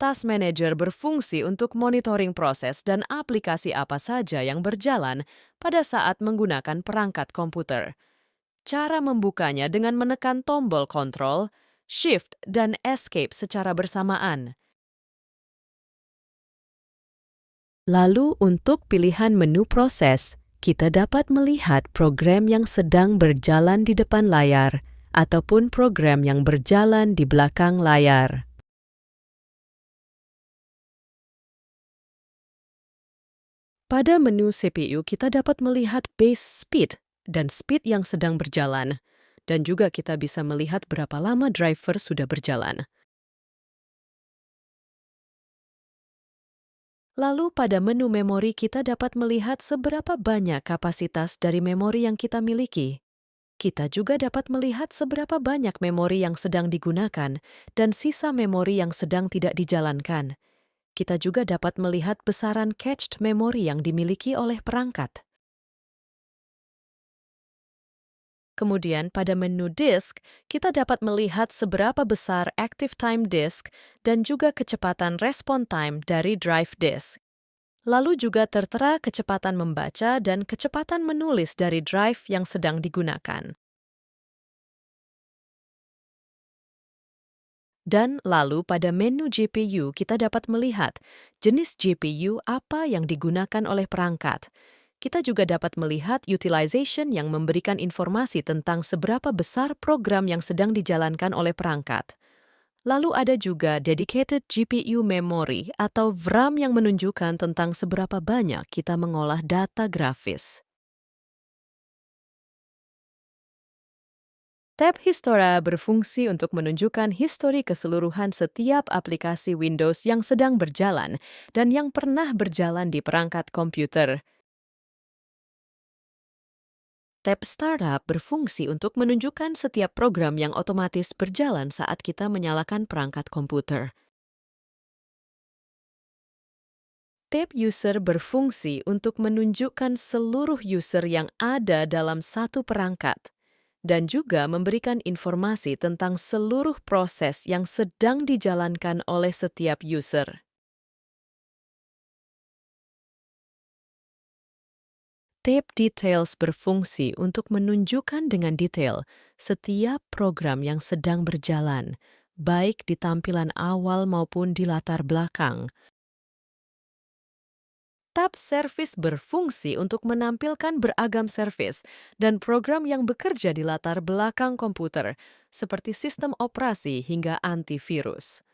Task Manager berfungsi untuk monitoring proses dan aplikasi apa saja yang berjalan pada saat menggunakan perangkat komputer. Cara membukanya dengan menekan tombol Ctrl, Shift, dan Escape secara bersamaan. Lalu untuk pilihan menu proses, kita dapat melihat program yang sedang berjalan di depan layar ataupun program yang berjalan di belakang layar. Pada menu CPU, kita dapat melihat base speed dan speed yang sedang berjalan, dan juga kita bisa melihat berapa lama driver sudah berjalan. Lalu pada menu memori kita dapat melihat seberapa banyak kapasitas dari memori yang kita miliki. Kita juga dapat melihat seberapa banyak memori yang sedang digunakan dan sisa memori yang sedang tidak dijalankan. Kita juga dapat melihat besaran cached memori yang dimiliki oleh perangkat. Kemudian pada menu disk, kita dapat melihat seberapa besar active time disk dan juga kecepatan respon time dari drive disk. Lalu juga tertera kecepatan membaca dan kecepatan menulis dari drive yang sedang digunakan. Dan lalu pada menu GPU kita dapat melihat jenis GPU apa yang digunakan oleh perangkat. Kita juga dapat melihat utilization yang memberikan informasi tentang seberapa besar program yang sedang dijalankan oleh perangkat. Lalu ada juga dedicated GPU memory atau VRAM yang menunjukkan tentang seberapa banyak kita mengolah data grafis. Tab Histora berfungsi untuk menunjukkan histori keseluruhan setiap aplikasi Windows yang sedang berjalan dan yang pernah berjalan di perangkat komputer. Tab Startup berfungsi untuk menunjukkan setiap program yang otomatis berjalan saat kita menyalakan perangkat komputer. Tab User berfungsi untuk menunjukkan seluruh user yang ada dalam satu perangkat dan juga memberikan informasi tentang seluruh proses yang sedang dijalankan oleh setiap user. Tab Details berfungsi untuk menunjukkan dengan detail setiap program yang sedang berjalan, baik di tampilan awal maupun di latar belakang. Tab Service berfungsi untuk menampilkan beragam servis dan program yang bekerja di latar belakang komputer, seperti sistem operasi hingga antivirus.